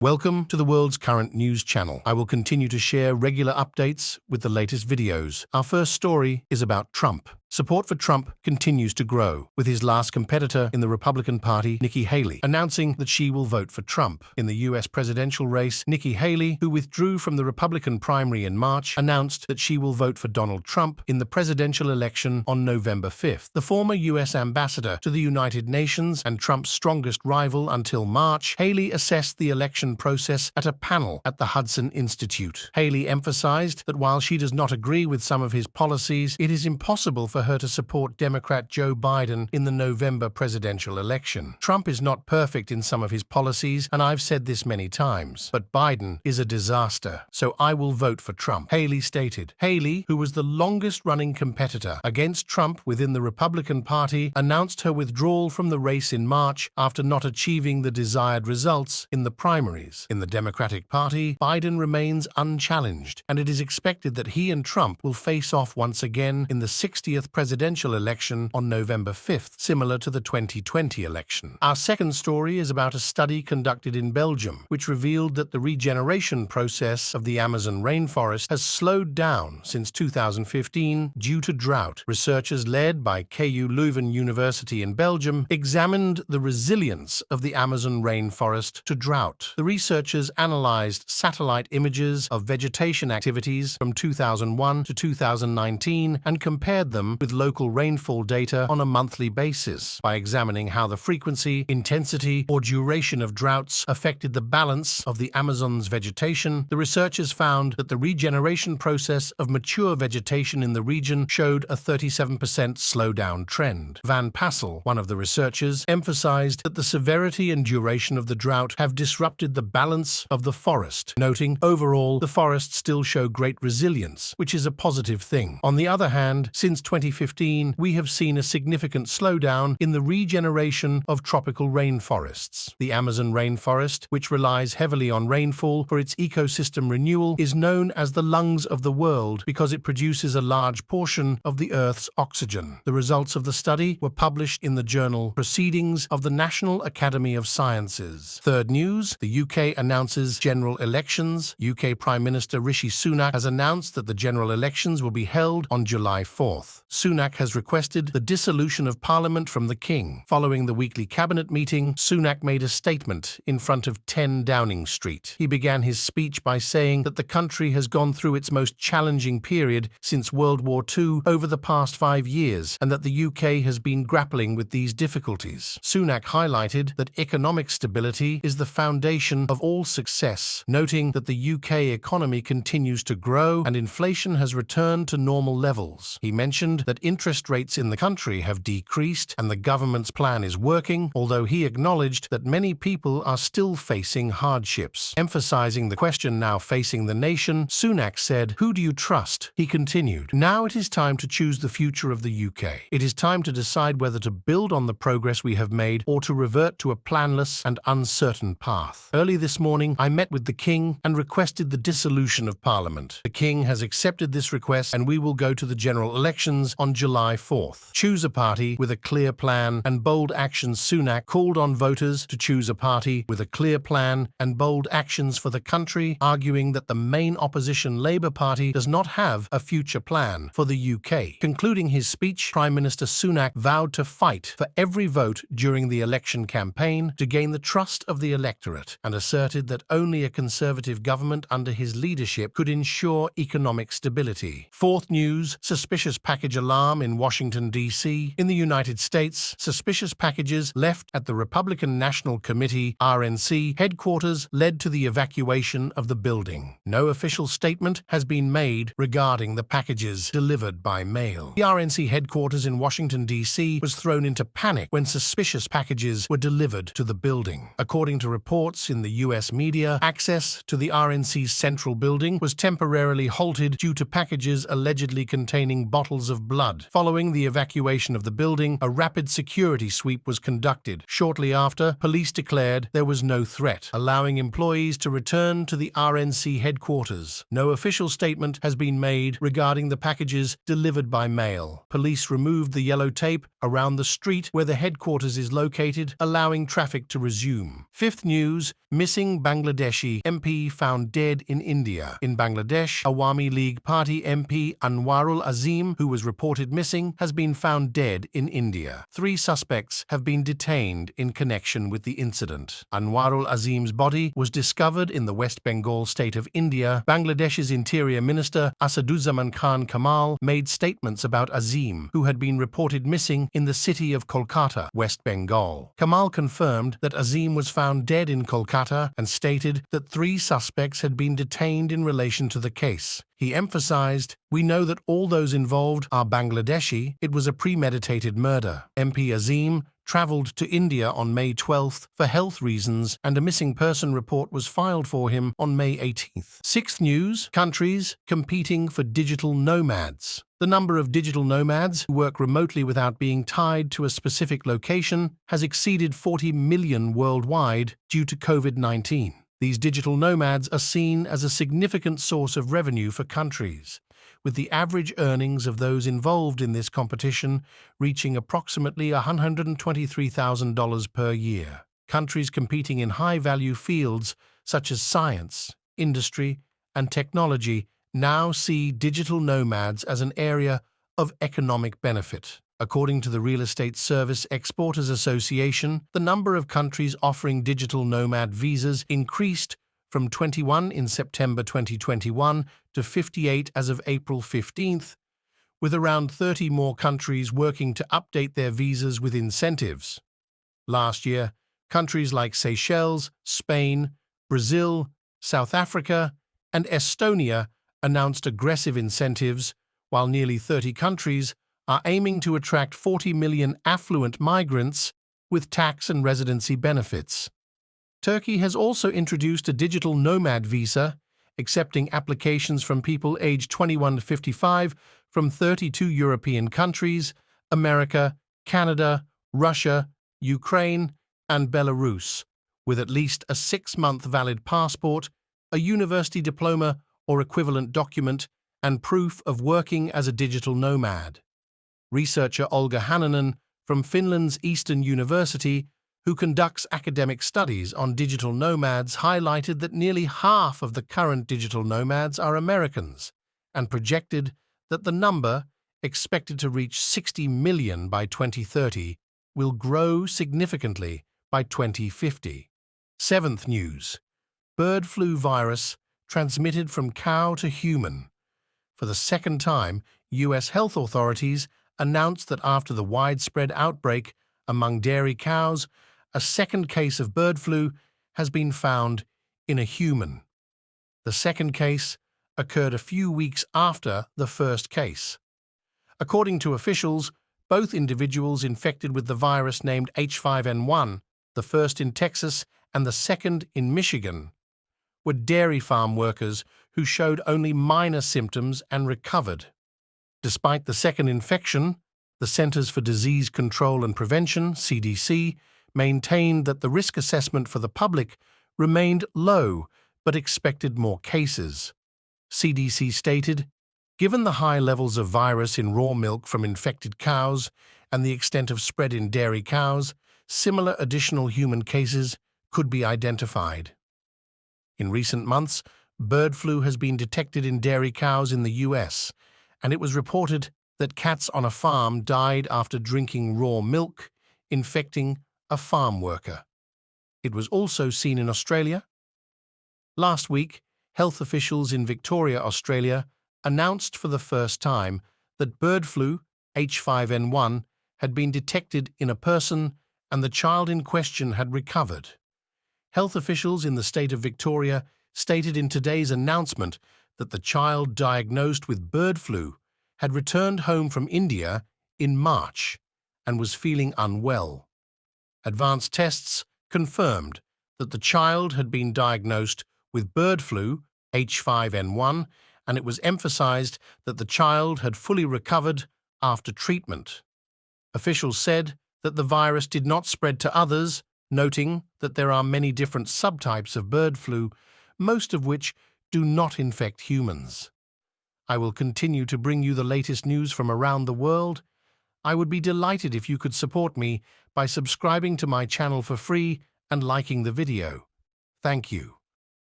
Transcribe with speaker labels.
Speaker 1: Welcome to the world's current news channel. I will continue to share regular updates with the latest videos. Our first story is about Trump. Support for Trump continues to grow, with his last competitor in the Republican Party, Nikki Haley, announcing that she will vote for Trump. In the U.S. presidential race, Nikki Haley, who withdrew from the Republican primary in March, announced that she will vote for Donald Trump in the presidential election on November 5th. The former U.S. ambassador to the United Nations and Trump's strongest rival until March, Haley assessed the election process at a panel at the Hudson Institute. Haley emphasized that while she does not agree with some of his policies, it is impossible for her to support Democrat Joe Biden in the November presidential election. Trump is not perfect in some of his policies, and I've said this many times, but Biden is a disaster, so I will vote for Trump, Haley stated. Haley, who was the longest-running competitor against Trump within the Republican Party, announced her withdrawal from the race in March after not achieving the desired results in the primaries. In the Democratic Party, Biden remains unchallenged, and it is expected that he and Trump will face off once again in the 60th presidential election on November 5th, similar to the 2020 election. Our second story is about a study conducted in Belgium, which revealed that the regeneration process of the Amazon rainforest has slowed down since 2015 due to drought. Researchers led by KU Leuven University in Belgium examined the resilience of the Amazon rainforest to drought. The researchers analyzed satellite images of vegetation activities from 2001 to 2019 and compared them with local rainfall data on a monthly basis. By examining how the frequency, intensity, or duration of droughts affected the balance of the Amazon's vegetation, the researchers found that the regeneration process of mature vegetation in the region showed a 37% slowdown trend. Van Passel, one of the researchers, emphasized that the severity and duration of the drought have disrupted the balance of the forest, noting, overall, the forests still show great resilience, which is a positive thing. On the other hand, since 2015, we have seen a significant slowdown in the regeneration of tropical rainforests. The Amazon rainforest, which relies heavily on rainfall for its ecosystem renewal, is known as the lungs of the world because it produces a large portion of the Earth's oxygen. The results of the study were published in the journal Proceedings of the National Academy of Sciences. Third news, the UK announces general elections. UK Prime Minister Rishi Sunak has announced that the general elections will be held on July 4th. Sunak has requested the dissolution of Parliament from the King. Following the weekly cabinet meeting, Sunak made a statement in front of 10 Downing Street. He began his speech by saying that the country has gone through its most challenging period since World War II over the past 5 years, and that the UK has been grappling with these difficulties. Sunak highlighted that economic stability is the foundation of all success, noting that the UK economy continues to grow and inflation has returned to normal levels. He mentioned that interest rates in the country have decreased and the government's plan is working, although he acknowledged that many people are still facing hardships. Emphasizing the question now facing the nation, Sunak said, "Who do you trust?" He continued, "Now it is time to choose the future of the UK. It is time to decide whether to build on the progress we have made or to revert to a planless and uncertain path. Early this morning, I met with the King and requested the dissolution of Parliament. The King has accepted this request and we will go to the general elections on July 4th. Choose a party with a clear plan and bold actions." Sunak called on voters to choose a party with a clear plan and bold actions for the country, arguing that the main opposition Labour Party does not have a future plan for the UK. Concluding his speech, Prime Minister Sunak vowed to fight for every vote during the election campaign to gain the trust of the electorate and asserted that only a Conservative government under his leadership could ensure economic stability. Fourth news, suspicious package alarm in Washington, D.C. In the United States, suspicious packages left at the Republican National Committee (RNC) headquarters led to the evacuation of the building. No official statement has been made regarding the packages delivered by mail. The RNC headquarters in Washington, D.C. was thrown into panic when suspicious packages were delivered to the building. According to reports in the U.S. media, access to the RNC's central building was temporarily halted due to packages allegedly containing bottles of blood. Following the evacuation of the building, a rapid security sweep was conducted. Shortly after, police declared there was no threat, allowing employees to return to the RNC headquarters. No official statement has been made regarding the packages delivered by mail. Police removed the yellow tape around the street where the headquarters is located, allowing traffic to resume. Fifth news: missing Bangladeshi MP found dead in India. In Bangladesh, Awami League Party MP Anwarul Azim, who was reported missing, has been found dead in India. 3 suspects have been detained in connection with the incident. Anwarul Azim's body was discovered in the West Bengal state of India. Bangladesh's Interior Minister Asaduzzaman Khan Kamal made statements about Azim, who had been reported missing in the city of Kolkata, West Bengal. Kamal confirmed that Azim was found dead in Kolkata and stated that 3 suspects had been detained in relation to the case. He emphasized, "We know that all those involved are Bangladeshi. It was a premeditated murder." MP Azim traveled to India on May 12th for health reasons, and a missing person report was filed for him on May 18th. Sixth news: countries competing for digital nomads. The number of digital nomads who work remotely without being tied to a specific location has exceeded 40 million worldwide due to COVID-19. These digital nomads are seen as a significant source of revenue for countries, with the average earnings of those involved in this competition reaching approximately $123,000 per year. Countries competing in high-value fields such as science, industry, and technology now see digital nomads as an area of economic benefit. According to the Real Estate Service Exporters Association, the number of countries offering digital nomad visas increased from 21 in September 2021 to 58 as of April 15th, with around 30 more countries working to update their visas with incentives. Last year, countries like Seychelles, Spain, Brazil, South Africa, and Estonia announced aggressive incentives, while nearly 30 countries are aiming to attract 40 million affluent migrants with tax and residency benefits. Turkey has also introduced a digital nomad visa, accepting applications from people aged 21 to 55 from 32 European countries, America, Canada, Russia, Ukraine, and Belarus, with at least a 6-month valid passport, a university diploma or equivalent document, and proof of working as a digital nomad. Researcher Olga Hananen from Finland's Eastern University, who conducts academic studies on digital nomads, highlighted that nearly half of the current digital nomads are Americans and projected that the number, expected to reach 60 million by 2030, will grow significantly by 2050. Seventh news: bird flu virus transmitted from cow to human. For the second time, U.S. health authorities announced that after the widespread outbreak among dairy cows, a second case of bird flu has been found in a human. The second case occurred a few weeks after the first case. According to officials, both individuals infected with the virus named H5N1, the first in Texas and the second in Michigan, were dairy farm workers who showed only minor symptoms and recovered. Despite the second infection, the Centers for Disease Control and Prevention, CDC, maintained that the risk assessment for the public remained low but expected more cases. CDC stated, "Given the high levels of virus in raw milk from infected cows and the extent of spread in dairy cows, similar additional human cases could be identified." In recent months, bird flu has been detected in dairy cows in the U.S., and it was reported that cats on a farm died after drinking raw milk, infecting a farm worker. It was also seen in Australia. Last week, health officials in Victoria, Australia, announced for the first time that bird flu, H5N1, had been detected in a person and the child in question had recovered. Health officials in the state of Victoria stated in today's announcement that the child diagnosed with bird flu had returned home from India in March and was feeling unwell. Advanced tests confirmed that the child had been diagnosed with bird flu, H5N1, and it was emphasized that the child had fully recovered after treatment. Officials said that the virus did not spread to others, noting that there are many different subtypes of bird flu, most of which do not infect humans. I will continue to bring you the latest news from around the world. I would be delighted if you could support me by subscribing to my channel for free and liking the video. Thank you.